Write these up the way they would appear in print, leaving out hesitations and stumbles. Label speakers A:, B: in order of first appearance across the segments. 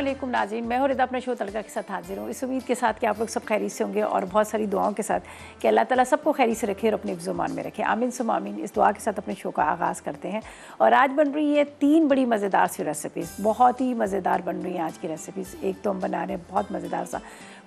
A: वालेकुम नाज़रीन, मैं हूं रिदा अपने शो तड़का के साथ हाजिर हूँ। इस उम्मीद के साथ कि आप लोग सब खैरी से होंगे और बहुत सारी दुआओं के साथ कि अल्लाह ताला सबको खैरी से रखे और अपने हिफ्ज़-ओ-मान में रखे। आमीन सुम आमीन। इस दुआ के साथ अपने शो का आगाज़ करते हैं और आज बन रही है 3 बड़ी मज़ेदार सी रेसिपीज़। बहुत ही मज़ेदार बन रही हैं आज की रेसिपीज़। एक तो हम बना रहे हैं बहुत मज़ेदार सा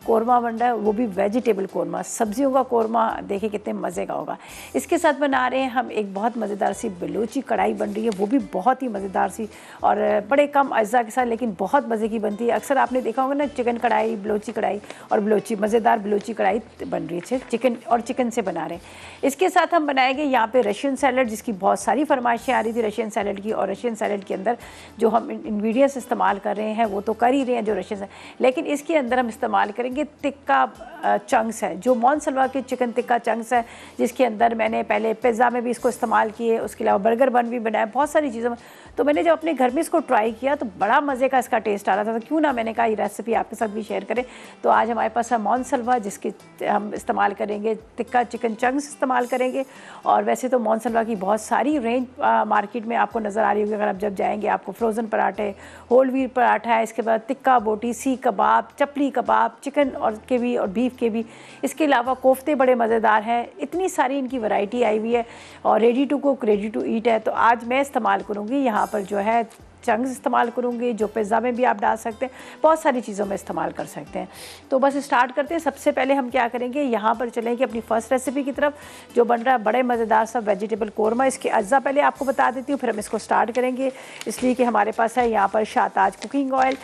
A: कोरमा बन रहा है, वो भी वेजिटेबल कोरमा, सब्जियों का कोरमा। देखिए कितने मज़े का होगा। इसके साथ बना रहे हैं हम एक बहुत मज़ेदार सी बलूची कढ़ाई बन रही है, वो भी बहुत ही मज़ेदार सी और बड़े कम अज्जा के साथ, लेकिन बहुत मज़े की बनती है। अक्सर आपने देखा होगा ना, चिकन कढ़ाई, बलूची कढ़ाई और बलूची, मज़ेदार बलूची कढ़ाई बन रही है चिकन और चिकन से बना रहे हैं। इसके साथ हम बनाएंगे यहाँ पे रशियन सैलड, जिसकी बहुत सारी फरमाइशें आ रही थी रशियन सैलड की। और रशियन सैलड के अंदर जो हम इंग्रेडिएंट्स इस्तेमाल कर रहे हैं वो तो कर ही रहे हैं जो रशियन, लेकिन इसके अंदर हम इस्तेमाल करेंगे टिक्का चंक्स है, जो मोनसलवा के चिकन टिक्का चंक्स है, जिसके अंदर मैंने पहले पिज़्ज़ा में भी इसको इस्तेमाल किए, उसके अलावा बर्गर बन भी बनाया, बहुत सारी चीज़ों में। तो मैंने जब अपने घर में इसको ट्राई किया तो बड़ा मज़े का इसका टेस्ट आ रहा था, तो क्यों ना मैंने कहा ये रेसिपी आपके साथ भी शेयर करें। तो आज हमारे पास है मोनसलवा, जिसके हम इस्तेमाल करेंगे टिक्का चिकन चंक्स इस्तेमाल करेंगे। और वैसे तो मोनसलवा की बहुत सारी रेंज मार्केट में आपको नज़र आ रही होगी। अगर आप जब जाएंगे आपको फ्रोज़न पराठे, होल व्हीट पराठा है, इसके बाद टिक्का बोटी, सीख कबाब, चपली कबाब, चिकन और के भी और बीफ के भी, इसके अलावा कोफ्ते बड़े मज़ेदार हैं। इतनी सारी इनकी वैरायटी आई हुई है और ready to cook, ready to eat है। तो आज मैं इस्तेमाल करूँगी यहाँ पर जो है चंक्स इस्तेमाल करूँगी, जो पिज़्ज़ा में भी आप डाल सकते हैं, बहुत सारी चीज़ों में इस्तेमाल कर सकते हैं। तो बस स्टार्ट करते हैं। सबसे पहले हम क्या करेंगे, यहाँ पर चलेंगे अपनी फ़र्स्ट रेसिपी की तरफ, जो बन रहा है बड़े मज़ेदार सा वेजिटेबल कोरमा। इसके अज्जा पहले आपको बता देती हूँ, फिर हम इसको स्टार्ट करेंगे। इसलिए कि हमारे पास है यहाँ पर शाहताज कुकिंग ऑयल,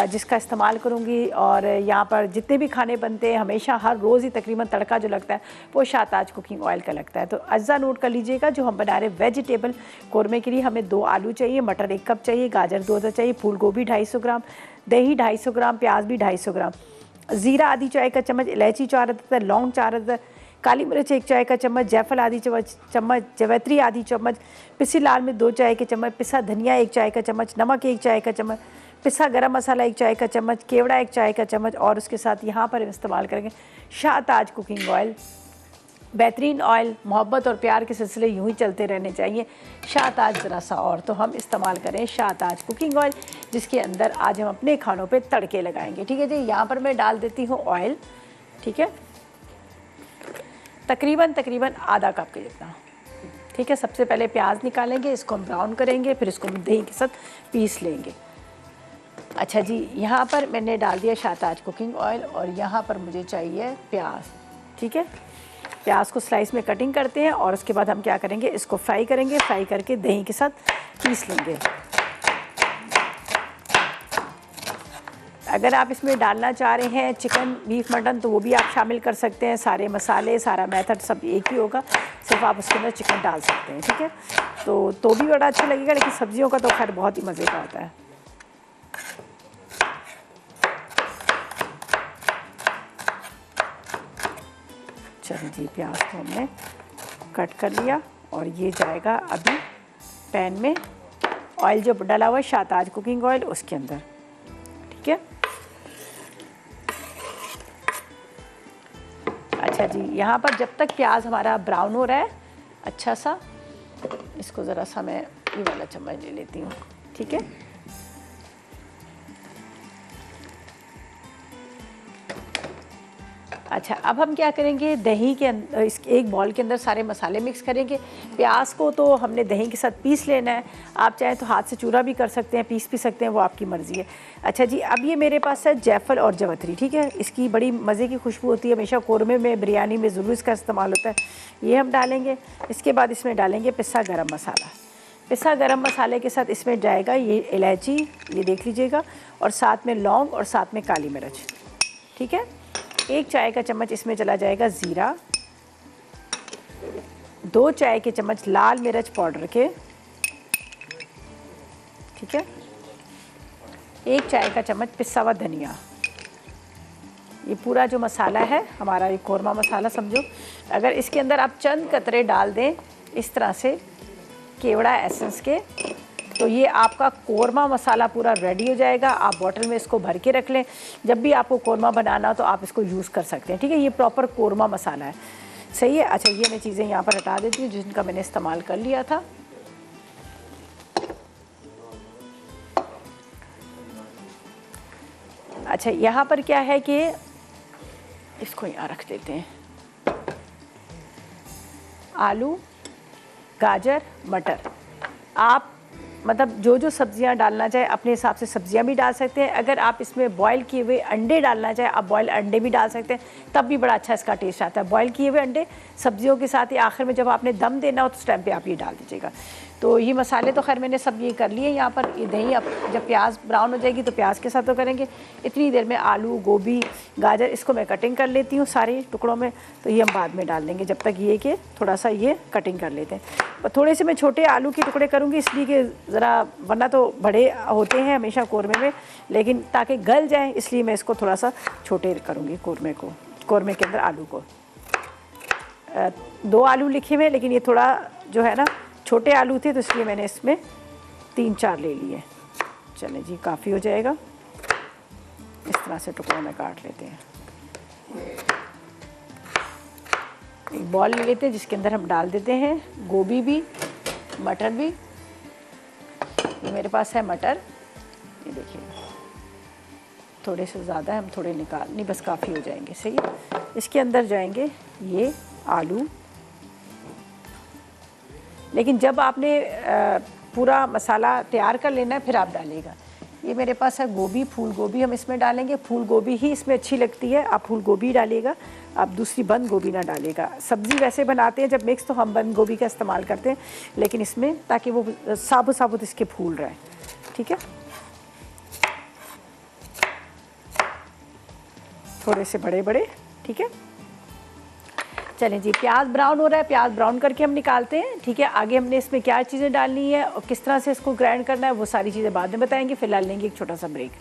A: जिसका इस्तेमाल करूँगी। और यहाँ पर जितने भी खाने बनते हैं हमेशा हर रोज़ ही तकरीबन तड़का जो लगता है वो शाहताज कुकिंग ऑयल का लगता है। तो अज्जा नोट कर लीजिएगा। जो हम बना रहे वेजिटेबल कोरमे के लिए हमें 2 आलू चाहिए, मटर 1 कप चाहिए, गाजर 2 चाहिए, फूल गोभी 250 ग्राम, दही 250 ग्राम, प्याज भी 250 ग्राम, ज़ीरा आधी चाय का चम्मच, इलायची 4 अदद, लौंग 4 अदद, काली मिर्च 1 चाय का चम्मच, जायफल आधी चम्मच, जवैत्री आधी चम्मच, पिसी लाल मिर्च 2 चाय के चम्मच, पिसा धनिया 1 चाय का चम्मच, नमक 1 चाय का चम्मच, पिसा गरम मसाला 1 चाय का चम्मच, केवड़ा 1 चाय का चम्मच। और उसके साथ यहाँ पर इस्तेमाल करेंगे शाहताज कुकिंग ऑयल। बेहतरीन ऑयल, मोहब्बत और प्यार के सिलसिले यूँ ही चलते रहने चाहिए। शाहताज ज़रा सा और, तो हम इस्तेमाल करें शाहताज कुकिंग ऑयल, जिसके अंदर आज हम अपने खानों पे तड़के लगाएंगे। ठीक है जी। यहाँ पर मैं डाल देती हूँ ऑयल, ठीक है, तकरीबन आधा कप के जितना। ठीक है। सबसे पहले प्याज निकालेंगे, इसको हम ब्राउन करेंगे, फिर इसको दही के साथ पीस लेंगे। अच्छा जी, यहाँ पर मैंने डाल दिया शाहताज कुकिंग ऑयल और यहाँ पर मुझे चाहिए प्याज। ठीक है। प्याज को स्लाइस में कटिंग करते हैं और उसके बाद हम क्या करेंगे, इसको फ्राई करेंगे। फ्राई करके दही के साथ पीस लेंगे। अगर आप इसमें डालना चाह रहे हैं चिकन, बीफ, मटन, तो वो भी आप शामिल कर सकते हैं। सारे मसाले, सारा मेथड सब एक ही होगा, सिर्फ आप उसके अंदर चिकन डाल सकते हैं। ठीक है। तो भी बड़ा अच्छा लगेगा, लेकिन सब्जियों का तो खैर बहुत ही मज़े का होता है। चलिए जी, प्याज को हमने कट कर लिया और ये जाएगा अभी पैन में, ऑयल जो डाला हुआ है शाहताज कुकिंग ऑयल उसके अंदर। ठीक है। अच्छा जी, यहाँ पर जब तक प्याज हमारा ब्राउन हो रहा है अच्छा सा, इसको ज़रा सा मैं ये वाला चम्मच ले लेती हूँ। ठीक है। अच्छा, अब हम क्या करेंगे, दही के अंदर, इस एक बॉल के अंदर सारे मसाले मिक्स करेंगे। प्याज को तो हमने दही के साथ पीस लेना है, आप चाहें तो हाथ से चूरा भी कर सकते हैं, पीस भी सकते हैं, वो आपकी मर्ज़ी है। अच्छा जी, अब ये मेरे पास है जायफल और जवैत्री। ठीक है। इसकी बड़ी मज़े की खुशबू होती है, हमेशा कोरमे में, बिरयानी में ज़रूर इसका इस्तेमाल होता है। ये हम डालेंगे। इसके बाद इसमें डालेंगे पिसा गरम मसाला। पिसा गरम मसाले के साथ इसमें जाएगा ये इलायची, ये देख लीजिएगा, और साथ में लौंग और साथ में काली मिर्च। ठीक है। 1 चाय का चम्मच इसमें चला जाएगा ज़ीरा, 2 चाय के चम्मच लाल मिर्च पाउडर के। ठीक है। 1 चाय का चम्मच पिसा हुआ धनिया। ये पूरा जो मसाला है हमारा, ये कोरमा मसाला समझो। अगर इसके अंदर आप चंद कतरे डाल दें इस तरह से केवड़ा एसेंस के, तो ये आपका कोरमा मसाला पूरा रेडी हो जाएगा। आप बॉटल में इसको भर के रख लें, जब भी आपको कोरमा बनाना हो तो आप इसको यूज़ कर सकते हैं। ठीक है। ये प्रॉपर कोरमा मसाला है। सही है। अच्छा, ये मैं चीज़ें यहाँ पर हटा देती हूँ जिनका मैंने इस्तेमाल कर लिया था। अच्छा, यहाँ पर क्या है कि इसको यहाँ रख देते हैं। आलू, गाजर, मटर, आप मतलब जो जो सब्जियां डालना चाहे अपने हिसाब से सब्जियां भी डाल सकते हैं। अगर आप इसमें बॉयल किए हुए अंडे डालना चाहे आप बॉयल अंडे भी डाल सकते हैं, तब भी बड़ा अच्छा इसका टेस्ट आता है। बॉयल किए हुए अंडे सब्जियों के साथ ही आखिर में जब आपने दम देना हो तो उस टाइम पे आप ये डाल दीजिएगा। तो ये मसाले तो खैर मैंने सब ये कर लिए। यहाँ पर ये दही, अब जब प्याज ब्राउन हो जाएगी तो प्याज के साथ तो करेंगे। इतनी देर में आलू, गोभी, गाजर, इसको मैं कटिंग कर लेती हूँ सारे टुकड़ों में, तो ये हम बाद में डाल देंगे। जब तक ये कि थोड़ा सा ये कटिंग कर लेते हैं। थोड़े से मैं छोटे आलू के टुकड़े करूँगी इसलिए कि ज़रा, वरना तो बड़े होते हैं हमेशा कौरमे में, लेकिन ताकि गल जाए इसलिए मैं इसको थोड़ा सा छोटे करूँगी कौरमे के अंदर आलू को। 2 आलू लिखे हुए, लेकिन ये थोड़ा जो है ना छोटे आलू थे तो इसलिए मैंने इसमें 3-4 ले लिए। चलें जी, काफ़ी हो जाएगा। इस तरह से टुकड़ों में काट लेते हैं। एक बॉल ले लेते हैं जिसके अंदर हम डाल देते हैं गोभी भी, मटर भी। ये मेरे पास है मटर, ये देखिए थोड़े से ज़्यादा है, हम थोड़े निकाल नहीं, बस काफ़ी हो जाएंगे। सही, इसके अंदर जाएंगे ये आलू। लेकिन जब आपने पूरा मसाला तैयार कर लेना है फिर आप डालिएगा। ये मेरे पास है गोभी, फूल गोभी हम इसमें डालेंगे। फूल गोभी ही इसमें अच्छी लगती है, आप फूल गोभी डालिएगा, आप दूसरी बंद गोभी ना डालिएगा। सब्ज़ी वैसे बनाते हैं जब मिक्स तो हम बंद गोभी का इस्तेमाल करते हैं, लेकिन इसमें ताकि वो साबुत साबुत इसके फूल रहे। ठीक है, थोड़े से बड़े बड़े। ठीक है, चलें जी, प्याज ब्राउन हो रहा है, प्याज ब्राउन करके हम निकालते हैं। ठीक है, आगे हमने इसमें क्या चीज़ें डालनी है और किस तरह से इसको ग्राइंड करना है वो सारी चीज़ें बाद में बताएंगे। फिलहाल लेंगे एक छोटा सा ब्रेक।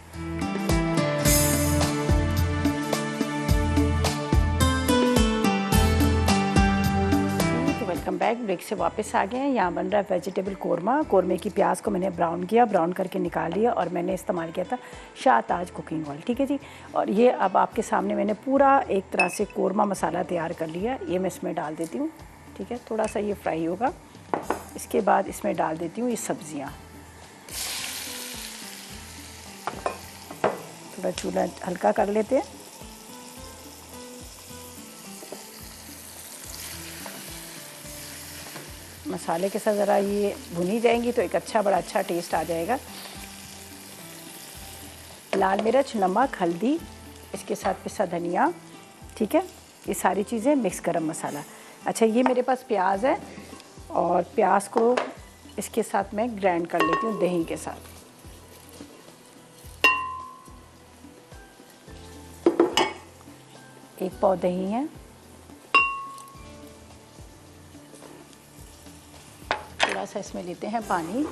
A: Welcome back. ब्रेक से वापस आ गए हैं। यहाँ बन रहा है वेजिटेबल कोरमा। कोरमे की प्याज को मैंने ब्राउन किया, ब्राउन करके निकाल लिया, और मैंने इस्तेमाल किया था शाहताज कुकिंग ऑयल। ठीक है जी, और ये अब आपके सामने मैंने पूरा एक तरह से कोरमा मसाला तैयार कर लिया। ये मैं इसमें डाल देती हूँ। ठीक है, थोड़ा सा ये फ्राई होगा। इसके बाद इसमें डाल देती हूँ ये सब्ज़ियाँ। थोड़ा चूल्हा हल्का कर लेते हैं। मसाले के साथ ज़रा ये भुनी जाएंगी तो एक बड़ा अच्छा टेस्ट आ जाएगा। लाल मिर्च, नमक, हल्दी, इसके साथ पिसा धनिया। ठीक है, ये सारी चीज़ें मिक्स गरम मसाला। अच्छा, ये मेरे पास प्याज है और प्याज को इसके साथ मैं ग्राइंड कर लेती हूँ दही के साथ। एक पाव दही है, थोड़ा सा इसमें लेते हैं पानी।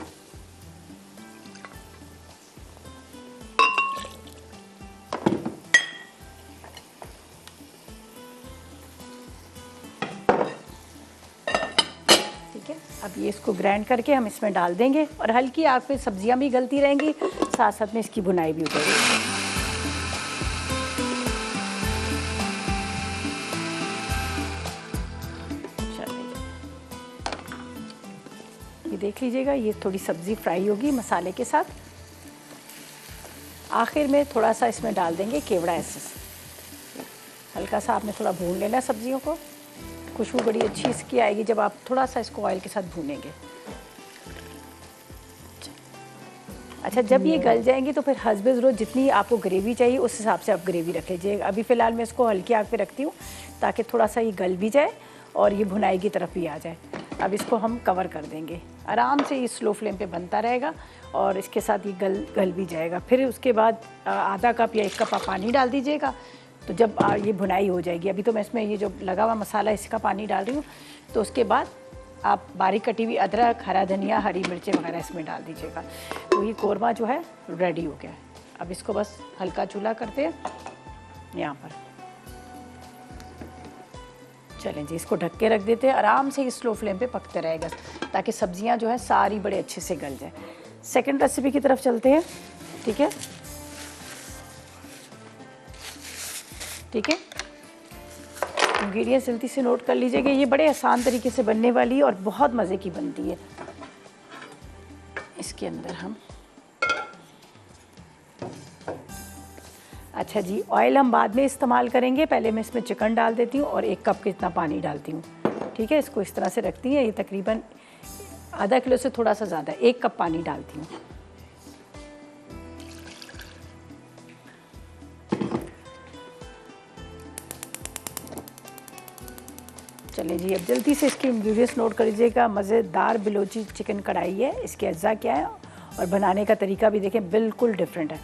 A: ठीक है, अब ये इसको ग्राइंड करके हम इसमें डाल देंगे और हल्की आग पे सब्जियां भी गलती रहेंगी, साथ साथ में इसकी भुनाई भी हो जाएगी। ये देख लीजिएगा, ये थोड़ी सब्ज़ी फ्राई होगी मसाले के साथ। आखिर में थोड़ा सा इसमें डाल देंगे केवड़ा एसेंस। हल्का सा आपने थोड़ा भून लेना सब्जियों को। खुशबू बड़ी अच्छी इसकी आएगी जब आप थोड़ा सा इसको ऑयल के साथ भूनेंगे। अच्छा, जब ये गल जाएंगी तो फिर हस्बे ज़रूरत जितनी आपको ग्रेवी चाहिए उस हिसाब से आप ग्रेवी रख लीजिएगा। अभी फ़िलहाल मैं इसको हल्की आग पे रखती हूँ ताकि थोड़ा सा ये गल भी जाए और ये भुनाई की तरफ भी आ जाए। अब इसको हम कवर कर देंगे, आराम से ये स्लो फ्लेम पे बनता रहेगा और इसके साथ ये गल भी जाएगा। फिर उसके बाद आधा कप या 1 कप आप पानी डाल दीजिएगा, तो जब ये भुनाई हो जाएगी। अभी तो मैं इसमें ये जो लगा हुआ मसाला इसका पानी डाल रही हूँ, तो उसके बाद आप बारीक कटी हुई अदरक, हरा धनिया, हरी मिर्चें वगैरह इसमें डाल दीजिएगा। तो ये कोरमा जो है रेडी हो गया है। अब इसको बस हल्का चूल्हा करते हैं यहाँ पर। चलें जी, इसको ढक के रख देते हैं, आराम से स्लो फ्लेम पे पकते रहेगा ताकि सब्जियां जो है सारी बड़े अच्छे से गल जाए। सेकंड रेसिपी की तरफ चलते हैं। ठीक है, ठीक है, इंग्रेडिएंट्स जल्दी से नोट कर लीजिएगा। ये बड़े आसान तरीके से बनने वाली है और बहुत मज़े की बनती है। इसके अंदर हम अच्छा जी, ऑयल हम बाद में इस्तेमाल करेंगे, पहले मैं इसमें चिकन डाल देती हूँ और 1 कप कितना पानी डालती हूँ। ठीक है, इसको इस तरह से रखती है, ये तकरीबन आधा किलो से थोड़ा सा ज़्यादा, 1 कप पानी डालती हूँ। चलिए जी, अब जल्दी से इसकी इंग्रेडिएंट्स नोट कर लीजिएगा। मज़ेदार बिलोची चिकन कढ़ाई है, इसके अज्जा क्या है और बनाने का तरीका भी देखें बिल्कुल डिफरेंट है।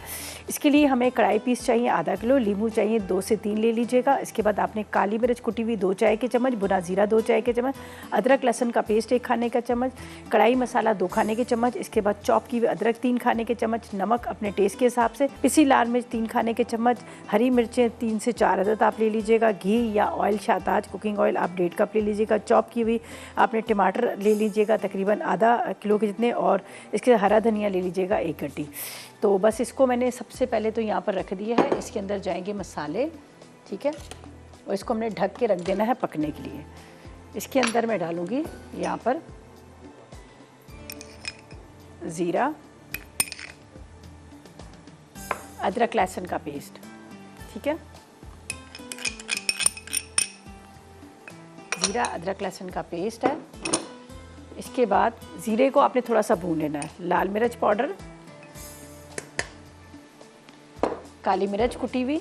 A: इसके लिए हमें कढ़ाई पीस चाहिए आधा किलो, लींबू चाहिए 2 से 3 ले लीजिएगा। इसके बाद आपने काली मिर्च कुटी हुई 2 चाय के चम्मच, भुना जीरा 2 चाय के चम्मच, अदरक लहसुन का पेस्ट 1 खाने का चम्मच, कढ़ाई मसाला 2 खाने के चम्मच, इसके बाद चॉप की हुई अदरक 3 खाने के चम्मच, नमक अपने टेस्ट के हिसाब से, पिसी लाल मिर्च 3 खाने के चम्मच, हरी मिर्चें 3 से 4 अदद आप ले लीजिएगा, घी या ऑयल शाहताज कुकिंग ऑयल आप 1.5 कप ले लीजिएगा, चॉप की हुई आपने टमाटर ले लीजिएगा तकरीबन आधा किलो के जितने, और इसके हरा धनिया ले लीजिएगा 1 गड्डी। तो बस इसको मैंने सबसे पहले तो यहाँ पर रख दिया है। इसके अंदर जाएंगे मसाले, ठीक है, और इसको हमने ढक के रख देना है पकने के लिए। इसके अंदर मैं डालूँगी यहाँ पर ज़ीरा, अदरक लहसुन का पेस्ट, ठीक है, ज़ीरा अदरक लहसुन का पेस्ट है। इसके बाद ज़ीरे को आपने थोड़ा सा भून लेना है, लाल मिर्च पाउडर, काली मिर्च कुटी हुई,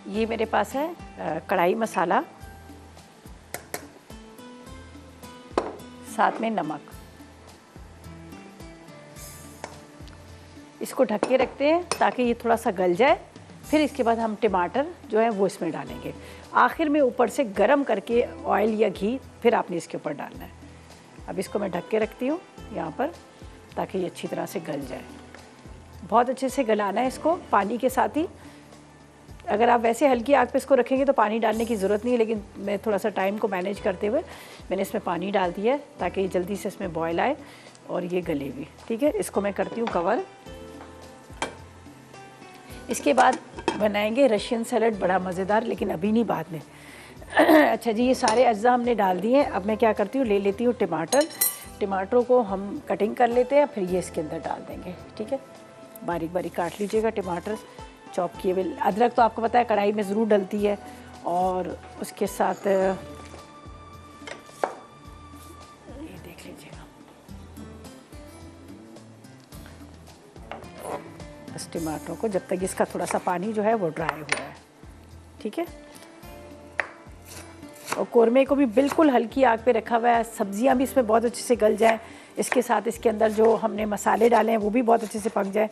A: ये मेरे पास है कढ़ाई मसाला, साथ में नमक। इसको ढक के रखते हैं ताकि ये थोड़ा सा गल जाए। फिर इसके बाद हम टमाटर जो है वो इसमें डालेंगे। आखिर में ऊपर से गरम करके ऑयल या घी फिर आपने इसके ऊपर डालना है। अब इसको मैं ढक के रखती हूँ यहाँ पर ताकि ये अच्छी तरह से गल जाए। बहुत अच्छे से गलाना है इसको पानी के साथ ही। अगर आप वैसे हल्की आग पे इसको रखेंगे तो पानी डालने की ज़रूरत नहीं है, लेकिन मैं थोड़ा सा टाइम को मैनेज करते हुए मैंने इसमें पानी डाल दिया है ताकि जल्दी से इसमें बॉयल आए और ये गले भी। ठीक है, इसको मैं करती हूँ कवर। इसके बाद बनाएंगे रशियन सैलड, बड़ा मज़ेदार, लेकिन अभी नहीं, बाद में। अच्छा जी, ये सारे अज्जा हमने डाल दिए हैं। अब मैं क्या करती हूँ, ले लेती हूँ टमाटर। टमाटरों को हम कटिंग कर लेते हैं, फिर ये इसके अंदर डाल देंगे। ठीक है, बारीक बारीक काट लीजिएगा टमाटर, चॉप किए हुए। अदरक तो आपको पता है कढ़ाई में ज़रूर डलती है, और उसके साथ ये देख लीजिएगा। बस टमाटरों को जब तक इसका थोड़ा सा पानी जो है वो ड्राई हो रहा है। ठीक है, और कोरमे को भी बिल्कुल हल्की आग पे रखा हुआ है। सब्जियां भी इसमें बहुत अच्छे से गल जाएं, इसके साथ इसके अंदर जो हमने मसाले डाले हैं वो भी बहुत अच्छे से पक जाए।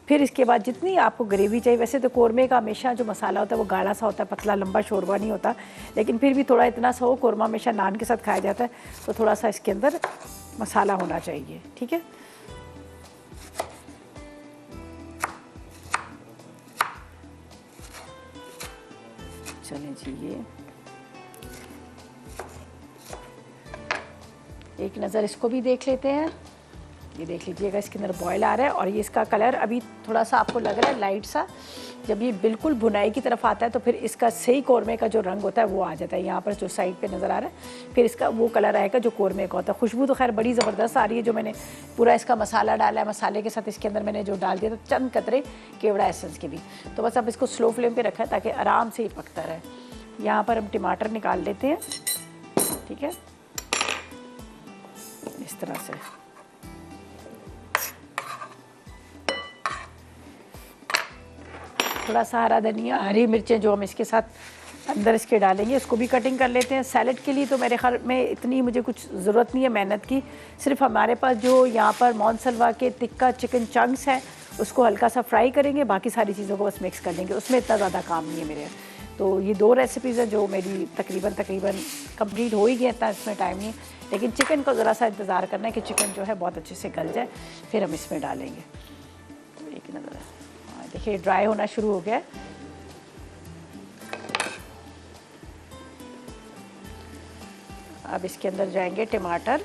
A: फिर इसके बाद जितनी आपको ग्रेवी चाहिए, वैसे तो कोरमे का हमेशा जो मसाला होता है वो गाढ़ा सा होता है, पतला लंबा शोरबा नहीं होता, लेकिन फिर भी थोड़ा इतना सा हो। कोरमा हमेशा नान के साथ खाया जाता है, तो थोड़ा सा इसके अंदर मसाला होना चाहिए। ठीक है, चलें जी, ये एक नज़र इसको भी देख लेते हैं। ये देख लीजिएगा, इसके अंदर बॉयल आ रहा है और ये इसका कलर अभी थोड़ा सा आपको लग रहा है लाइट सा। जब ये बिल्कुल भुनाई की तरफ आता है तो फिर इसका सही कोरमे का जो रंग होता है वो आ जाता है। यहाँ पर जो साइड पे नज़र आ रहा है, फिर इसका वो कलर आएगा जो कोरमे का होता है। खुशबू तो खैर बड़ी ज़बरदस्त आ रही है। जो मैंने पूरा इसका मसाला डाला है, मसाले के साथ इसके अंदर मैंने जो डाल दिया तो चंद कतरे केवड़ा एसेंस के भी। तो बस अब इसको स्लो फ्लेम पर रखा है ताकि आराम से ही पकता रहे। यहाँ पर हम टमाटर निकाल लेते हैं। ठीक है, इस तरह से थोड़ा सा हरा धनिया, हरी मिर्चें जो हम इसके साथ अंदर इसके डालेंगे, उसको भी कटिंग कर लेते हैं। सैलड के लिए तो मेरे ख्याल में इतनी मुझे कुछ ज़रूरत नहीं है मेहनत की। सिर्फ हमारे पास जो यहाँ पर मोनसलवा के टिक्का चिकन चंक्स हैं उसको हल्का सा फ्राई करेंगे, बाकी सारी चीज़ों को बस मिक्स कर लेंगे। उसमें इतना ज़्यादा काम नहीं है मेरे। तो ये 2 रेसिपीज़ हैं जो मेरी तकरीबन कंप्लीट हो ही गई, इतना इसमें टाइम नहीं है। लेकिन चिकन को ज़रा सा इंतज़ार करना है कि चिकन जो है बहुत अच्छे से गल जाए, फिर हम इसमें डालेंगे। तो एक नज़र, हाँ देखिए ड्राई होना शुरू हो गया है। अब इसके अंदर जाएंगे टमाटर।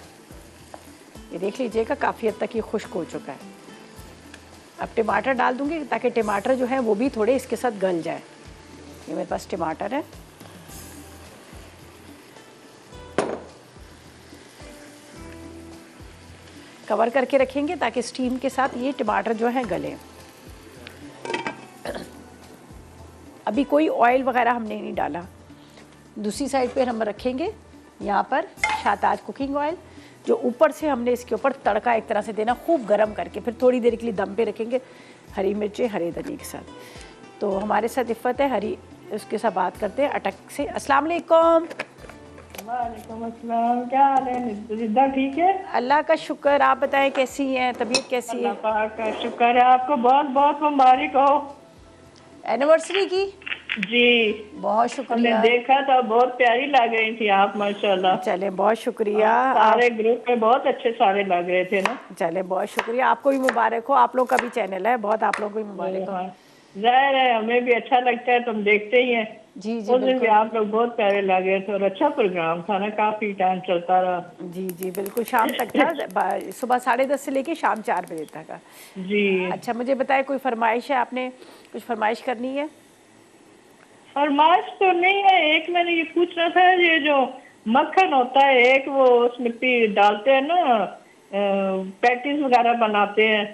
A: ये देख लीजिएगा काफ़ी हद तक ये खुश्क हो चुका है। अब टमाटर डाल दूंगी ताकि टमाटर जो है वो भी थोड़े इसके साथ गल जाए। ये मेरे पास टमाटर है। कवर करके रखेंगे ताकि स्टीम के साथ ये टमाटर जो है गले। अभी कोई ऑयल वगैरह हमने नहीं डाला। दूसरी साइड पे हम रखेंगे यहाँ पर शाहताज कुकिंग ऑयल, जो ऊपर से हमने इसके ऊपर तड़का एक तरह से देना, खूब गर्म करके फिर थोड़ी देर के लिए दम पे रखेंगे हरी मिर्चें हरे धनिए के साथ। तो हमारे साथ इफ़्फ़त है हरी, उसके साथ बात करते हैं अटक से। अस्सलाम वालेकुम।
B: वालेकुम अस्सलाम, क्या हाल है जिद्दा? ठीक है,
A: अल्लाह का शुक्र। आप बताएं कैसी हैं, तबीयत कैसी
B: अल्लाह
A: है?
B: पाक का शुक्र है। आपको बहुत बहुत मुबारक हो
A: एनिवर्सरी की।
B: जी।
A: बहुत
B: हमने
A: शुक्रिया।
B: देखा था, बहुत प्यारी लग रही थी आप, माशाल्लाह।
A: चले बहुत शुक्रिया।
B: सारे ग्रुप में बहुत अच्छे सारे लग रहे थे ना।
A: चले बहुत शुक्रिया, आपको भी मुबारक हो। आप लोग का भी चैनल है, बहुत आप लोग को भी मुबारक हो।
B: हाँ, जाहिर है हमें भी अच्छा लगता है, तुम देखते ही हैं।
A: जी जी
B: उस दिन भी
A: बिल्कुल।
B: आप लोग बहुत प्यारे लगे थे और अच्छा प्रोग्राम था ना, काफी टाइम चलता रहा।
A: जी जी बिल्कुल, शाम तक था, सुबह 10:30 से लेके शाम 4 बजे तक का।
B: जी।
A: अच्छा मुझे बताए, कोई फरमाइश है, आपने कुछ फरमाइश करनी है?
B: फरमाइश तो नहीं है, एक मैंने ये पूछना था, ये जो मक्खन होता है एक, वो उसमें डालते हैं ना, पैटीज वगैरह बनाते हैं,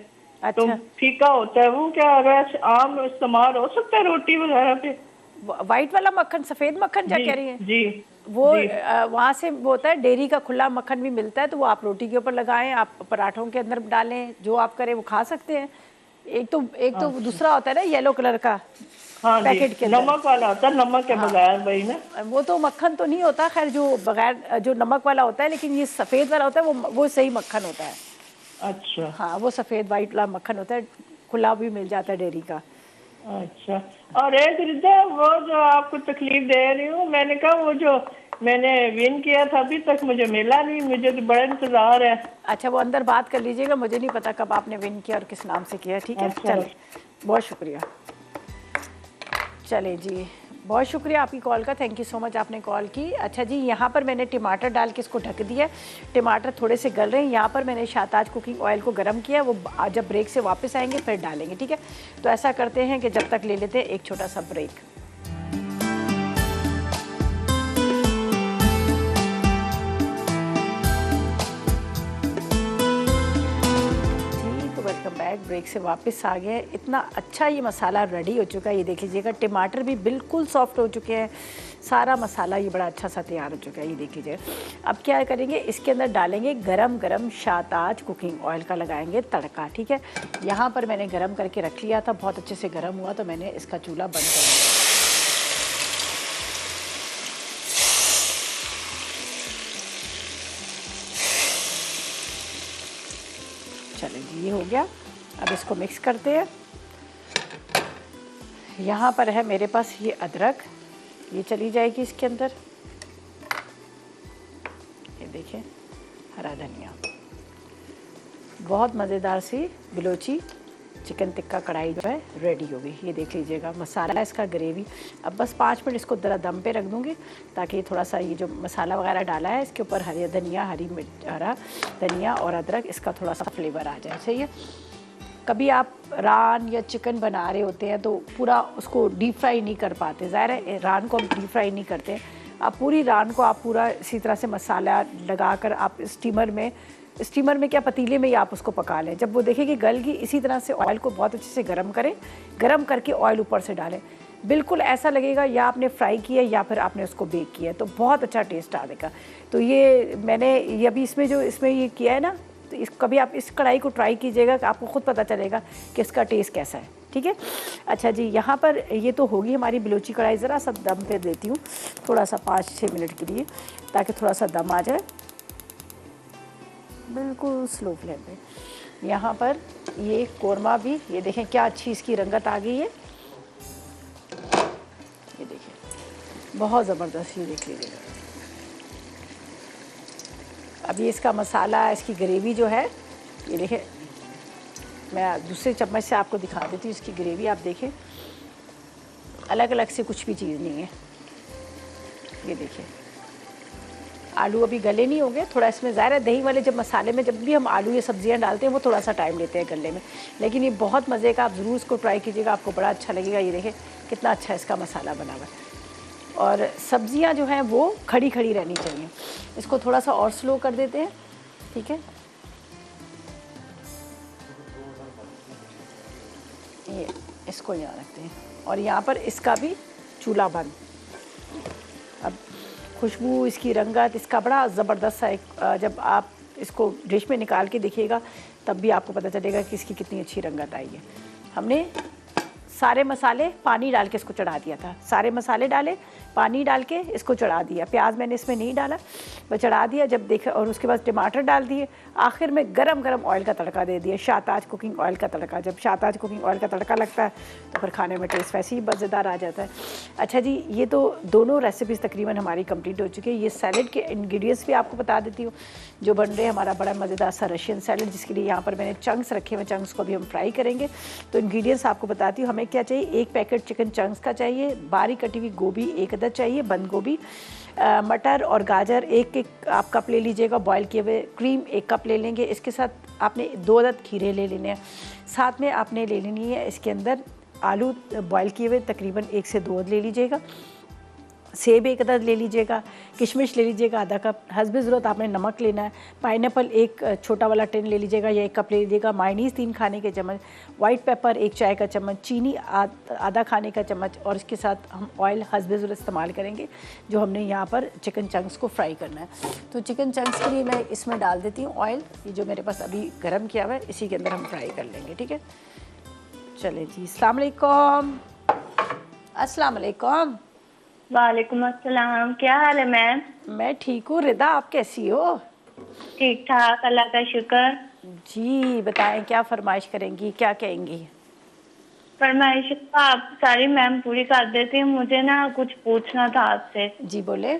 B: तो
A: अच्छा,
B: फीका होता है वो, क्या वैसे आम इस्तेमाल हो सकता है रोटी वगैरह पे?
A: वाइट वाला मक्खन, सफ़ेद मक्खन क्या
B: जी
A: कह रही हैं?
B: जी
A: वो
B: जी।
A: वहाँ से वो होता है, डेयरी का खुला मक्खन भी मिलता है, तो वो आप रोटी के ऊपर लगाएं, आप पराठों के अंदर डालें, जो आप करें वो खा सकते हैं। एक तो
B: अच्छा।
A: दूसरा होता है ना येलो कलर का
B: हाँ जी,
A: पैकेट के अंदर।
B: नमक वाला होता है, नमक के
A: हाँ,
B: बगैर वही ना।
A: वो तो मक्खन तो नहीं होता, खैर जो बगैर जो नमक वाला होता है, लेकिन ये सफ़ेद वाला होता है, वो सही मक्खन होता है।
B: अच्छा
A: हाँ, वो सफ़ेद वाइट वाला मक्खन होता है, खुला भी मिल जाता है डेयरी का।
B: अच्छा। और एक रिद्धा, वो जो आपको तकलीफ दे रही हूँ, मैंने कहा वो जो मैंने विन किया था अभी तक मुझे मिला नहीं, मुझे तो बड़ा इंतजार है।
A: अच्छा, वो अंदर बात कर लीजिएगा, मुझे नहीं पता कब आपने विन किया और किस नाम से किया, ठीक है?
B: अच्छा।
A: चले, बहुत शुक्रिया। चले जी, बहुत शुक्रिया आपकी कॉल का, थैंक यू सो मच, आपने कॉल की। अच्छा जी, यहाँ पर मैंने टमाटर डाल के इसको ढक दिया, टमाटर थोड़े से गल रहे हैं। यहाँ पर मैंने शाहताज कुकिंग ऑयल को गर्म किया, वो जब ब्रेक से वापस आएंगे फिर डालेंगे, ठीक है? तो ऐसा करते हैं कि जब तक ले लेते हैं एक छोटा सा ब्रेक। वेलकम बैक, ब्रेक से वापस आ गए। इतना अच्छा ये मसाला रेडी हो चुका है, ये देख लीजिएगा, टमाटर भी बिल्कुल सॉफ्ट हो चुके हैं, सारा मसाला ये बड़ा अच्छा सा तैयार हो चुका है, ये देख लीजिए। अब क्या करेंगे, इसके अंदर डालेंगे गरम गरम शाहताज कुकिंग ऑयल का लगाएंगे तड़का, ठीक है? यहाँ पर मैंने गरम करके रख लिया था, बहुत अच्छे से गर्म हुआ तो मैंने इसका चूल्हा बंद कर दिया। चलें जी, ये हो गया। अब इसको मिक्स करते हैं। यहाँ पर है मेरे पास ये अदरक, ये चली जाएगी इसके अंदर, ये देखिए, हरा धनिया। बहुत मज़ेदार सी बिलोची चिकन टिक्का कढ़ाई जो है रेडी हो गई, ये देख लीजिएगा। मसाला इसका ग्रेवी, अब बस 5 मिनट इसको ज़रा दम पे रख दूँगी ताकि थोड़ा सा ये जो मसाला वगैरह डाला है इसके ऊपर हरी धनिया, हरा धनिया और अदरक, इसका थोड़ा सा फ्लेवर आ जाए, सही है? कभी आप रान या चिकन बना रहे होते हैं तो पूरा उसको डीप फ्राई नहीं कर पाते, ज़ाहिर है रान को हम डीप फ्राई नहीं करते। आप पूरी रान को आप पूरा इसी तरह से मसाला लगाकर आप स्टीमर में क्या, पतीले में ही आप उसको पका लें। जब वो देखें कि गल गई, इसी तरह से ऑयल को बहुत अच्छे से गर्म करें, गर्म करके ऑयल ऊपर से डालें। बिल्कुल ऐसा लगेगा या आपने फ्राई किया या फिर आपने उसको बेक किया, तो बहुत अच्छा टेस्ट आएगा। तो ये मैंने ये अभी इसमें ये किया है ना, तो कभी आप इस कढ़ाई को ट्राई कीजिएगा, आपको ख़ुद पता चलेगा कि इसका टेस्ट कैसा है, ठीक है? अच्छा जी, यहाँ पर ये तो होगी हमारी बिलोची कढ़ाई। ज़रा सा दम पे देती हूँ, थोड़ा सा 5-6 मिनट के लिए, ताकि थोड़ा सा दम आ जाए, बिल्कुल स्लो फ्लेम पे। यहाँ पर ये कोरमा भी, ये देखें क्या अच्छी इसकी रंगत आ गई है, ये देखिए, बहुत ज़बरदस्त, ये देख लीजिएगा। अब ये इसका मसाला, इसकी ग्रेवी जो है, ये देखें, मैं दूसरे चम्मच से आपको दिखा देती हूँ। इसकी ग्रेवी आप देखें, अलग अलग से कुछ भी चीज़ नहीं है, ये देखिए। आलू अभी गले नहीं होंगे, थोड़ा इसमें ज़ाहिर है दही वाले जब मसाले में जब भी हम आलू या सब्जियां डालते हैं वो थोड़ा सा टाइम लेते हैं गलने में, लेकिन ये बहुत मज़े का, आप ज़रूर इसको ट्राई कीजिएगा, आपको बड़ा अच्छा लगेगा। ये देखें कितना अच्छा इसका मसाला बना हुआ है, और सब्जियां जो हैं वो खड़ी खड़ी रहनी चाहिए। इसको थोड़ा सा और स्लो कर देते हैं, ठीक है? ये इसको यहाँ रखते हैं और यहाँ पर इसका भी चूल्हा बंद। अब खुशबू, इसकी रंगत, इसका बड़ा ज़बरदस्त है। जब आप इसको डिश में निकाल के देखिएगा तब भी आपको पता चलेगा कि इसकी कितनी अच्छी रंगत आई है। हमने सारे मसाले पानी डाल के इसको चढ़ा दिया था, सारे मसाले डाले, पानी डाल के इसको चढ़ा दिया। प्याज मैंने इसमें नहीं डाला, मैं चढ़ा दिया जब देखा, और उसके बाद टमाटर डाल दिए। आखिर में गरम गरम ऑयल का तड़का दे दिया, शाहताज कुकिंग ऑयल का तड़का। जब शाहताज कुकिंग ऑयल का तड़का लगता है तो फिर खाने में टेस्ट वैसे ही मज़ेदार आ जाता है। अच्छा जी, ये तो दोनों रेसिपीज़ तकरीबन हमारी कंप्लीट हो चुकी है। ये सैलड के इंग्रेडिएंट्स भी आपको बता देती हूँ जो बन रहे हैं। हमारा बड़ा मज़ेदार सा रशियन सैलड, जिसके लिए यहाँ पर मैंने चंक्स रखे हुए, चंक्स को भी हम फ्राई करेंगे। तो इंग्रेडिएंट्स आपको बताती हूँ। हमें क्या चाहिए, 1 पैकेट चिकन चंक्स का चाहिए, बारीक कटी हुई गोभी 1 अदद चाहिए, बंद गोभी, मटर और गाजर 1 आप कप ले लीजिएगा, बॉयल किए हुए, क्रीम 1 कप ले लेंगे। इसके साथ आपने 2 अदद खीरे ले लेने हैं। साथ में आपने ले लेनी है इसके अंदर आलू बॉयल किए हुए, तकरीबन 1 से 2 ले लीजिएगा। सेब 1 अदद ले लीजिएगा, किशमिश ले लीजिएगा आधा कप, हस्ब ज़रूरत आपने नमक लेना है। पाइनएप्पल 1 छोटा वाला टिन ले लीजिएगा या 1 कप ले लीजिएगा। मायोनीज़ 3 खाने के चम्मच, वाइट पेपर 1 चाय का चम्मच, चीनी आधा खाने का चम्मच, और इसके साथ हम ऑयल हस्ब ज़रूरत इस्तेमाल करेंगे जो हमने यहाँ पर चिकन चंक्स को फ्राई करना है। तो चिकन चंक्स के लिए मैं इसमें डाल देती हूँ ऑयल, ये जो मेरे पास अभी गर्म किया हुआ है, इसी के अंदर हम फ्राई कर लेंगे। ठीक है, चले जी। अस्सलाम वालेकुम। अस्सलाम वालेकुम।
C: वालेकुम अस्सलाम। क्या हाल है मैम?
A: मैं ठीक हूँ। रिदा, आप कैसी हो?
C: ठीक ठाक, अल्लाह का शुक्र।
A: जी बताएं, क्या फरमाइश करेंगी, क्या कहेंगी?
C: फरमाइश तो आप सारी मैम पूरी कर देती हैं। मुझे ना कुछ पूछना था आपसे।
A: जी बोले।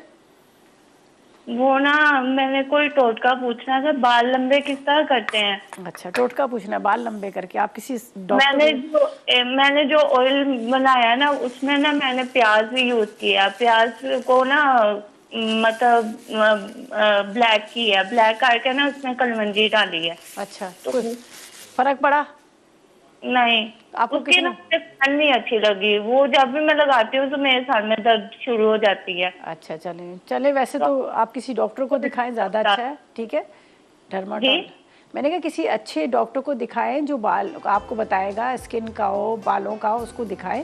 C: वो ना मैंने कोई टोटका पूछना था, बाल लंबे किस तरह करते हैं?
A: अच्छा, टोटका पूछना, बाल लंबे करके। आप किसी डॉक्टर
C: मैंने जो ऑयल बनाया ना उसमें ना मैंने प्याज भी यूज किया। प्याज को ना मतलब ब्लैक किया, ब्लैक करके ना उसमें कलमंजी डाली है।
A: अच्छा, तो कुछ फर्क पड़ा?
C: नहीं,
A: आपको
C: उसकी ना मुझे स्मेल नहीं अच्छी लगी। वो जब भी मैं लगाती हूँ तो मेरे सर में दर्द शुरू हो जाती है।
A: अच्छा, चले वैसे तो आप किसी डॉक्टर को दिखाएं, ज़्यादा अच्छा है। ठीक है, डर्माटोलॉजिस्ट। मैंने कहा किसी अच्छे डॉक्टर को दिखाएं जो बाल आपको बताएगा, स्किन का हो, बालों का हो, उसको दिखाएं।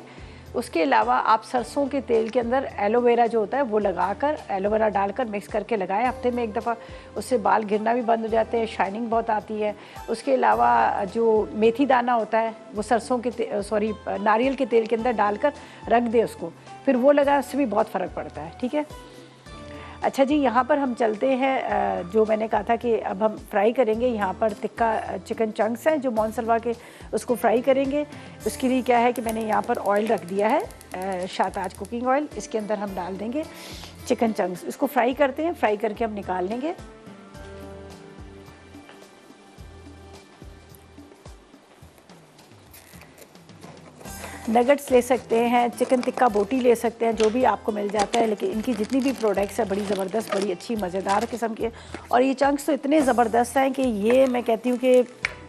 A: उसके अलावा आप सरसों के तेल के अंदर एलोवेरा जो होता है वो लगाकर, एलोवेरा डालकर मिक्स करके लगाएं हफ्ते में 1 दफ़ा। उससे बाल गिरना भी बंद हो जाते हैं, शाइनिंग बहुत आती है। उसके अलावा जो मेथी दाना होता है वो सरसों के नारियल के तेल के अंदर डालकर रख दे उसको, फिर वो लगाए, उससे भी बहुत फ़र्क पड़ता है। ठीक है। अच्छा जी, यहाँ पर हम चलते हैं। जो मैंने कहा था कि अब हम फ्राई करेंगे, यहाँ पर तिक्का चिकन चंक्स हैं जो मोनसलवा के, उसको फ्राई करेंगे। उसके लिए क्या है कि मैंने यहाँ पर ऑयल रख दिया है, शाहताज कुकिंग ऑयल। इसके अंदर हम डाल देंगे चिकन चंक्स, इसको फ्राई करते हैं, फ्राई करके हम निकाल लेंगे। नगट्स ले सकते हैं, चिकन टिक्का बोटी ले सकते हैं, जो भी आपको मिल जाता है। लेकिन इनकी जितनी भी प्रोडक्ट्स है बड़ी ज़बरदस्त, बड़ी अच्छी मज़ेदार किस्म की है। और ये चंक्स तो इतने ज़बरदस्त हैं कि ये मैं कहती हूँ कि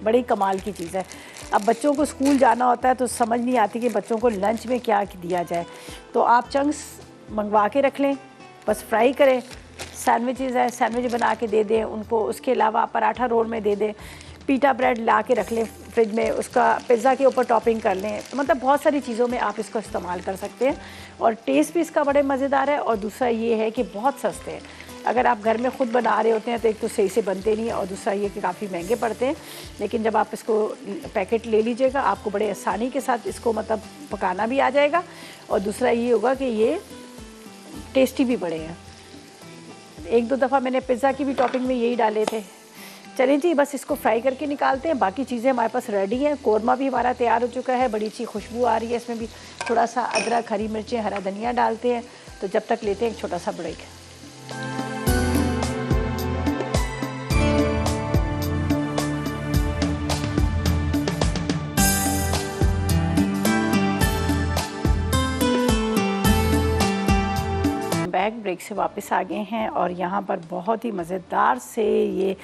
A: बड़ी कमाल की चीज़ है। अब बच्चों को स्कूल जाना होता है तो समझ नहीं आती कि बच्चों को लंच में क्या दिया जाए, तो आप चंक्स मंगवा के रख लें, बस फ्राई करें। सैंडविचेज़ है, सैंडविच बना के दे दें उनको। उसके अलावा आप पराठा रोल में दे दें। पीटा ब्रेड ला के रख लें फ्रिज में, उसका पिज़्ज़ा के ऊपर टॉपिंग कर लें। तो मतलब बहुत सारी चीज़ों में आप इसको इस्तेमाल कर सकते हैं और टेस्ट भी इसका बड़े मज़ेदार है। और दूसरा ये है कि बहुत सस्ते हैं। अगर आप घर में ख़ुद बना रहे होते हैं तो एक तो सही से बनते नहीं, और दूसरा ये कि काफ़ी महंगे पड़ते हैं। लेकिन जब आप इसको पैकेट ले लीजिएगा, आपको बड़े आसानी के साथ इसको मतलब पकाना भी आ जाएगा, और दूसरा ये होगा कि ये टेस्टी भी बड़े हैं। 1-2 दफ़ा मैंने पिज़्ज़ा की भी टॉपिंग में यही डाले थे। चलें जी, बस इसको फ्राई करके निकालते हैं। बाकी चीज़ें हमारे पास रेडी हैं। कोरमा भी हमारा तैयार हो चुका है, बड़ी अच्छी खुशबू आ रही है। इसमें भी थोड़ा सा अदरक, हरी मिर्चें, हरा धनिया डालते हैं। तो जब तक लेते हैं एक छोटा सा ब्रेक। ब्रेक से वापस आ गए हैं और यहाँ पर बहुत ही मज़ेदार से ये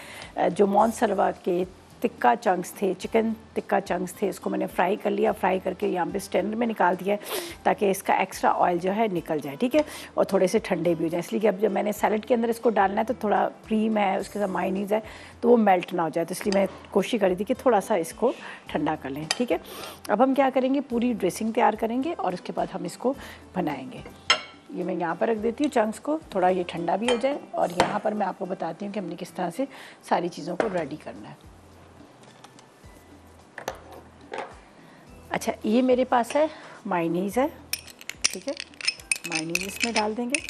A: जो मोनसलवा के टिक्का चंक्स थे, चिकन टिक्का चंक्स थे, इसको मैंने फ्राई कर लिया। फ्राई करके यहाँ पे स्टैंडर में निकाल दिया है ताकि इसका एक्स्ट्रा ऑयल जो है निकल जाए, ठीक है, और थोड़े से ठंडे भी हो जाए। इसलिए कि अब जब मैंने सैलड के अंदर इसको डालना है तो थोड़ा क्रीम है, उसके साथ मायोनीज़ है, तो वो मेल्ट ना हो जाए, तो इसलिए मैं कोशिश करी थी कि थोड़ा सा इसको ठंडा कर लें, ठीक है। अब हम क्या करेंगे, पूरी ड्रेसिंग तैयार करेंगे और उसके बाद हम इसको बनाएंगे। ये मैं यहाँ पर रख देती हूँ चंक्स को, थोड़ा ये ठंडा भी हो जाए, और यहाँ पर मैं आपको बताती हूँ कि हमने किस तरह से सारी चीज़ों को रेडी करना है। अच्छा, ये मेरे पास है मायोनीज़ है, ठीक है, मायोनीज़ इसमें डाल देंगे।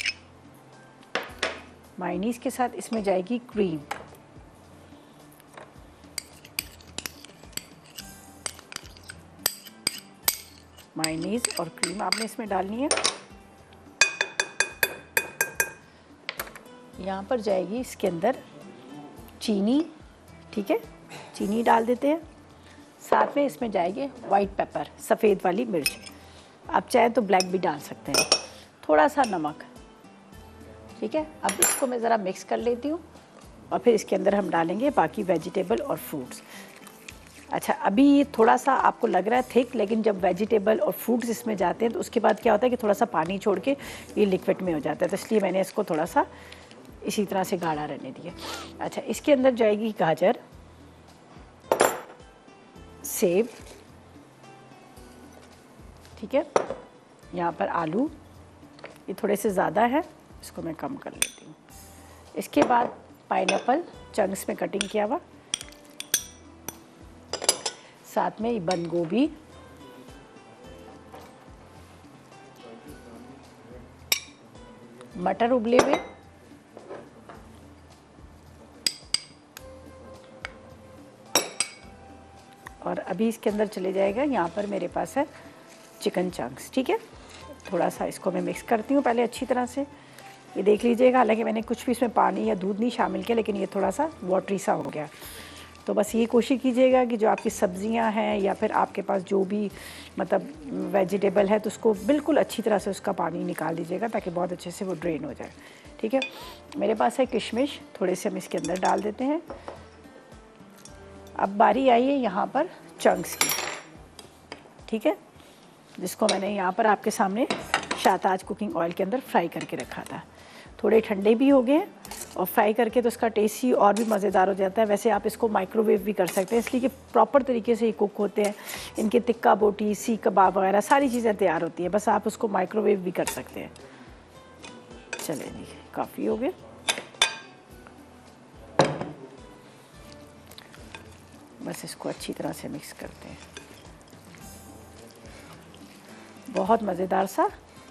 A: मायोनीज़ के साथ इसमें जाएगी क्रीम, मायोनीज़ और क्रीम आपने इसमें डालनी है। यहाँ पर जाएगी इसके अंदर चीनी, ठीक है, चीनी डाल देते हैं। साथ में इसमें जाएगी वाइट पेपर, सफ़ेद वाली मिर्च, आप चाहें तो ब्लैक भी डाल सकते हैं, थोड़ा सा नमक, ठीक है। अब इसको मैं ज़रा मिक्स कर लेती हूँ और फिर इसके अंदर हम डालेंगे बाकी वेजिटेबल और फ्रूट्स। अच्छा, अभी ये थोड़ा सा आपको लग रहा है थिक, लेकिन जब वेजिटेबल और फ्रूट्स इसमें जाते हैं तो उसके बाद क्या होता है कि थोड़ा सा पानी छोड़ के ये लिक्विड में हो जाता है, तो इसलिए मैंने इसको थोड़ा सा इसी तरह से गाढ़ा रहने दिया। अच्छा, इसके अंदर जाएगी गाजर, सेब, ठीक है, यहाँ पर आलू, ये थोड़े से ज़्यादा है, इसको मैं कम कर लेती हूँ। इसके बाद पाइनएप्पल चंक्स में कटिंग किया हुआ, साथ में बंद गोभी, मटर उबले हुए, और अभी इसके अंदर चले जाएगा, यहाँ पर मेरे पास है चिकन चंक्स, ठीक है। थोड़ा सा इसको मैं मिक्स करती हूँ पहले अच्छी तरह से, ये देख लीजिएगा, हालांकि मैंने कुछ भी इसमें पानी या दूध नहीं शामिल किया, लेकिन ये थोड़ा सा वाटरी सा हो गया। तो बस ये कोशिश कीजिएगा कि जो आपकी सब्जियां हैं या फिर आपके पास जो भी मतलब वेजिटेबल है, तो उसको बिल्कुल अच्छी तरह से उसका पानी निकाल दीजिएगा ताकि बहुत अच्छे से वो ड्रेन हो जाए, ठीक है। मेरे पास है किशमिश, थोड़े से हम इसके अंदर डाल देते हैं। अब बारी आई है यहाँ पर चंक्स की, ठीक है, जिसको मैंने यहाँ पर आपके सामने शाहताज कुकिंग ऑयल के अंदर फ्राई करके रखा था। थोड़े ठंडे भी हो गए और फ्राई करके तो इसका टेस्ट ही और भी मज़ेदार हो जाता है। वैसे आप इसको माइक्रोवेव भी कर सकते हैं, इसलिए कि प्रॉपर तरीके से ये कुक होते हैं। इनके टिक्का बोटी, सीख कबाब वगैरह सारी चीज़ें तैयार होती हैं, बस आप उसको माइक्रोवेव भी कर सकते हैं। चलिए जी, काफ़ी हो गए। बस इसको अच्छी तरह से मिक्स करते हैं। बहुत मज़ेदार सा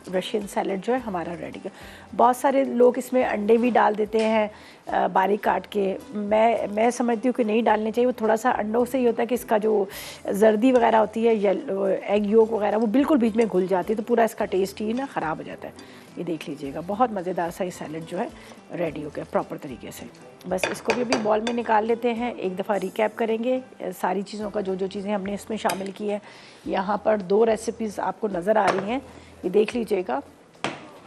A: रशियन सैलड जो है हमारा रेडी है। बहुत सारे लोग इसमें अंडे भी डाल देते हैं बारीक काट के, मैं समझती हूँ कि नहीं डालने चाहिए। वो थोड़ा सा अंडों से ही होता है कि इसका जो जर्दी वगैरह होती है या एग योक वगैरह वो बिल्कुल बीच में घुल जाती है, तो पूरा इसका टेस्ट ही ना ख़राब हो जाता है। ये देख लीजिएगा, बहुत मज़ेदार सा ये सैलड जो है रेडी हो गया प्रॉपर तरीके से। बस इसको भी अभी बॉल में निकाल लेते हैं। एक दफ़ा रिकैप करेंगे सारी चीज़ों का, जो जो चीज़ें हमने इसमें शामिल की है। यहाँ पर 2 रेसिपीज़ आपको नज़र आ रही हैं, ये देख लीजिएगा।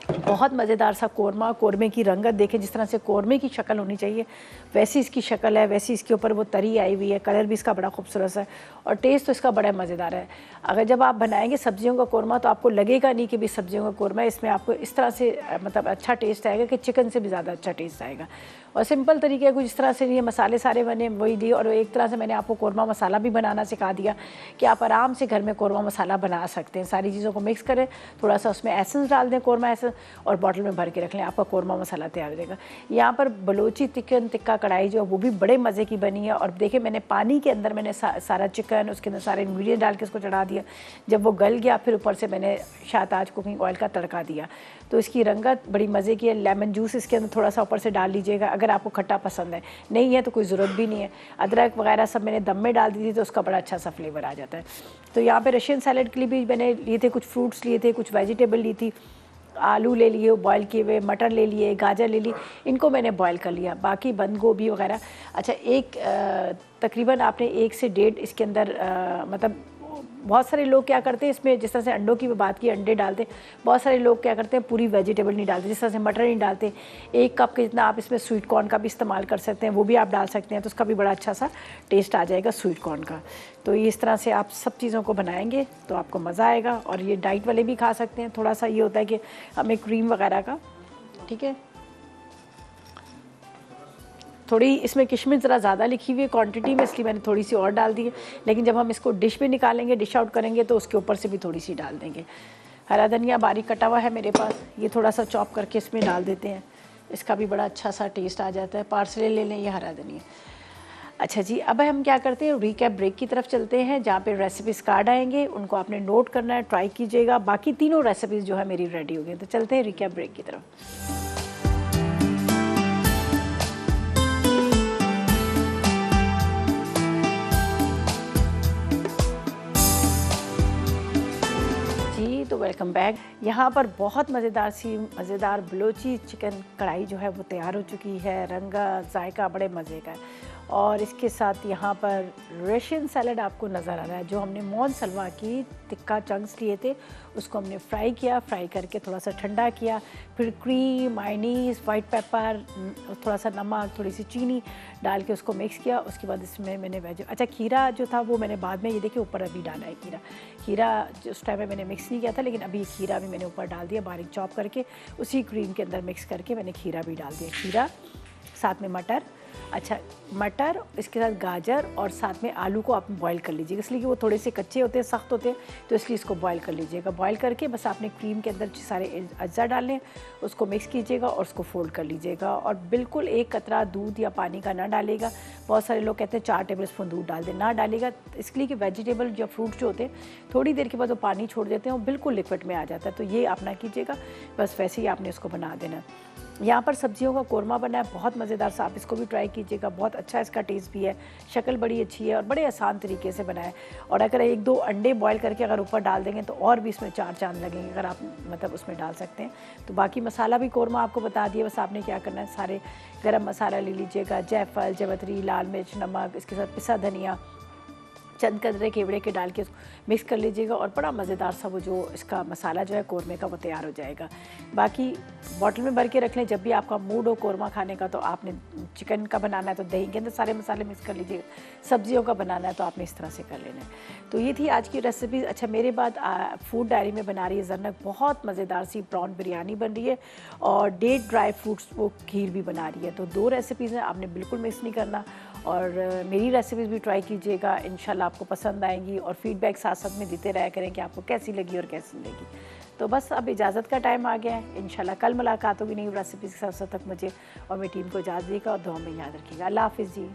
A: बहुत मज़ेदार सा कौरमा, कौरमे की रंगत देखें, जिस तरह से कौरमे की शक्ल होनी चाहिए वैसी इसकी शक्ल है, वैसी इसके ऊपर वो तरी आई हुई है, कलर भी इसका बड़ा खूबसूरत है और टेस्ट तो इसका बड़ा मज़ेदार है। अगर जब आप बनाएंगे सब्जियों का कौरमा तो आपको लगेगा नहीं कि भी सब्जियों का कौरमा है, इसमें आपको इस तरह से मतलब अच्छा टेस्ट आएगा कि चिकन से भी ज़्यादा अच्छा टेस्ट आएगा। और सिंपल तरीके कुछ इस तरह से ये मसाले सारे बने वही दिए, और एक तरह से मैंने आपको कौरमा मसाला भी बनाना सिखा दिया कि आप आराम से घर में कौरमा मसाला बना सकते हैं। सारी चीज़ों को मिक्स करें, थोड़ा सा उसमें एसेंस डाल दें, कौरमा एसेंस, और बॉटल में भर के रख लें, आपका कौरमा मसाला तैयार हो जाएगा। यहाँ पर बलोची चिकन टिक्का कढ़ाई जो वो भी बड़े मज़े की बनी है। और देखिए मैंने पानी के अंदर मैंने सारा चिकन उसके अंदर सारे इंग्रेडिएंट डाल के उसको चढ़ा दिया। जब वो गल गया फिर ऊपर से मैंने शाहताज कुकिंग ऑयल का तड़का दिया, तो इसकी रंगत बड़ी मज़े की है। लेमन जूस इसके अंदर थोड़ा सा ऊपर से डाल लीजिएगा अगर आपको खट्टा पसंद है, नहीं है तो कोई ज़रूरत भी नहीं है। अदरक वगैरह सब मैंने दम में डाल दी थी तो उसका बड़ा अच्छा सा फ्लेवर आ जाता है। तो यहाँ पे रशियन सैलड के लिए भी मैंने लिए थे, कुछ फ्रूट्स लिए थे, कुछ वेजिटेबल ली थी, आलू ले लिए बॉयल किए हुए, मटर ले लिए, गाजर ले ली, इनको मैंने बॉयल कर लिया, बाकी बंद गोभी वगैरह। अच्छा, एक तकरीबन आपने 1 से 1.5 इसके अंदर मतलब बहुत सारे लोग क्या करते हैं इसमें, जिस तरह से अंडों की बात की, अंडे डालते हैं, बहुत सारे लोग क्या करते हैं पूरी वेजिटेबल नहीं डालते, जिस तरह से मटर नहीं डालते। 1 कप के जितना आप इसमें स्वीट कॉर्न का भी इस्तेमाल कर सकते हैं, वो भी आप डाल सकते हैं, तो उसका भी बड़ा अच्छा सा टेस्ट आ जाएगा स्वीट कॉर्न का। तो इस तरह से आप सब चीज़ों को बनाएंगे तो आपको मज़ा आएगा। और ये डाइट वाले भी खा सकते हैं। थोड़ा सा ये होता है कि हमें क्रीम वगैरह का, ठीक है, थोड़ी इसमें किशमिश ज़रा ज़्यादा लिखी हुई है क्वांटिटी में, इसलिए मैंने थोड़ी सी और डाल दी है। लेकिन जब हम इसको डिश में निकालेंगे, डिश आउट करेंगे, तो उसके ऊपर से भी थोड़ी सी डाल देंगे। हरा धनिया बारीक कटा हुआ है मेरे पास, ये थोड़ा सा चॉप करके इसमें डाल देते हैं, इसका भी बड़ा अच्छा सा टेस्ट आ जाता है। पार्सले ले लें, ये हरा धनिया। अच्छा जी, अब हम क्या करते हैं, रिकैप ब्रेक की तरफ चलते हैं, जहाँ पे रेसिपीज़ कार्ड आएंगे, उनको आपने नोट करना है, ट्राई कीजिएगा। बाकी तीनों रेसिपीज़ जो है मेरी रेडी हो गई। तो चलते हैं रिकैप ब्रेक की तरफ। तो वेलकम बैक। यहाँ पर बहुत मज़ेदार बलोची चिकन कढ़ाई जो है वो तैयार हो चुकी है। रंगा जायका बड़े मज़े का है। और इसके साथ यहाँ पर रशियन सैलड आपको नज़र आ रहा है, जो हमने मोन सलवा की टिक्का चंक्स लिए थे, उसको हमने फ्राई किया, फ्राई करके थोड़ा सा ठंडा किया, फिर क्रीम, मायोनीज़, वाइट पेपर, थोड़ा सा नमक, थोड़ी सी चीनी डाल के उसको मिक्स किया। उसके बाद इसमें मैंने अच्छा खीरा जो था वो मैंने बाद में, ये देखिए ऊपर अभी डाला है खीरा उस टाइम में मैंने मिक्स नहीं किया था, लेकिन अभी खीरा भी मैंने ऊपर डाल दिया बारीक चॉप करके, उसी क्रीम के अंदर मिक्स करके मैंने खीरा भी डाल दिया। खीरा साथ में मटर, अच्छा मटर, इसके साथ गाजर और साथ में आलू को आप बॉईल कर लीजिएगा, इसलिए कि वो थोड़े से कच्चे होते हैं, सख्त होते हैं, तो इसलिए इसको बॉईल कर लीजिएगा। बॉईल करके बस आपने क्रीम के अंदर सारे अज्जा डालें, उसको मिक्स कीजिएगा और उसको फोल्ड कर लीजिएगा। और बिल्कुल एक कतरा दूध या पानी का ना डालेगा। बहुत सारे लोग कहते हैं 4 टेबल स्पून दूध डाल दें, ना डालेगा, इसलिए कि वेजिटेबल या फ्रूट जो होते हैं थोड़ी देर के बाद वो पानी छोड़ देते हैं, वो बिल्कुल लिक्विड में आ जाता है। तो ये आप ना कीजिएगा, बस वैसे ही आपने इसको बना देना। यहाँ पर सब्जियों का कोरमा बना है, बहुत मज़ेदार सा, आप इसको भी ट्राई कीजिएगा, बहुत अच्छा इसका टेस्ट भी है, शक्ल बड़ी अच्छी है और बड़े आसान तरीके से बनाए। और अगर 1-2 अंडे बॉईल करके अगर ऊपर डाल देंगे तो और भी इसमें 4 चांद लगेंगे, अगर आप मतलब उसमें डाल सकते हैं। तो बाकी मसाला भी कोरमा आपको बता दिया, बस आपने क्या करना है, सारे गरम मसाला ले लीजिएगा, जायफल, जावित्री, लाल मिर्च, नमक, इसके साथ पिसा धनिया, चंद कदरे केवड़े के डाल के उसको मिक्स कर लीजिएगा और बड़ा मज़ेदार सा वो जो इसका मसाला जो है कोरमे का वो तैयार हो जाएगा। बाकी बॉटल में भर के रख लें, जब भी आपका मूड हो कोरमा खाने का, तो आपने चिकन का बनाना है तो दही के अंदर सारे मसाले मिक्स कर लीजिएगा, सब्जियों का बनाना है तो आपने इस तरह से कर लेना है। तो ये थी आज की रेसिपी। अच्छा, मेरे बाद फूड डायरी में बना रही है ज़रनक बहुत मज़ेदार सी प्रॉन बिरयानी बन रही है और डेट ड्राई फ्रूट्स वो खीर भी बना रही है। तो 2 रेसिपीज़ हैं, आपने बिल्कुल मिस नहीं करना और मेरी रेसिपीज़ भी ट्राई कीजिएगा, इंशाल्लाह आपको पसंद आएंगी और फीडबैक साथ साथ में देते रहा करें कि आपको कैसी लगी और कैसी लगी। तो बस अब इजाज़त का टाइम आ गया है, इंशाल्लाह कल मुलाकात होगी नई रेसिपीज़ के साथ। तक मुझे और मेरी टीम को इजाज़त देगा और दुआ में याद रखिएगा। अल्लाह हाफ़िज़ जी।